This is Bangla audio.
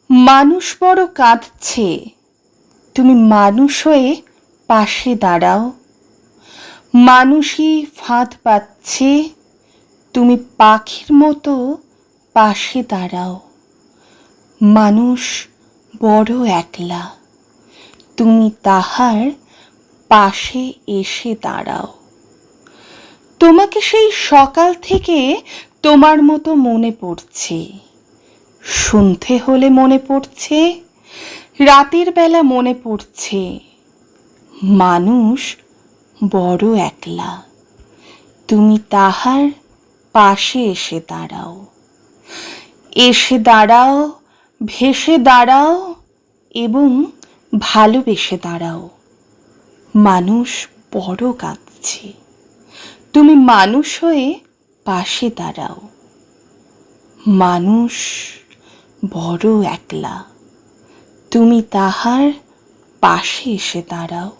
মানুষ বড় কাঁদছে, তুমি মানুষ হয়ে পাশে দাঁড়াও। মানুষই ফাঁদ পাচ্ছে, তুমি পাখির মতো পাশে দাঁড়াও। মানুষ বড় একলা, তুমি তাহার পাশে এসে দাঁড়াও। তোমাকে সেই সকাল থেকে তোমার মতো মনে পড়ছে, সন্ধে হলে মনে পড়ছে, রাতের বেলা মনে পড়ছে। মানুষ বড় একলা, তুমি তাহার পাশে এসে দাঁড়াও। এসে দাঁড়াও, ভেসে দাঁড়াও এবং ভালোবেসে দাঁড়াও। মানুষ বড় কাঁদছে, তুমি মানুষ হয়ে পাশে দাঁড়াও। মানুষ বড় একলা, তুমি তাহার পাশে এসে দাঁড়াও।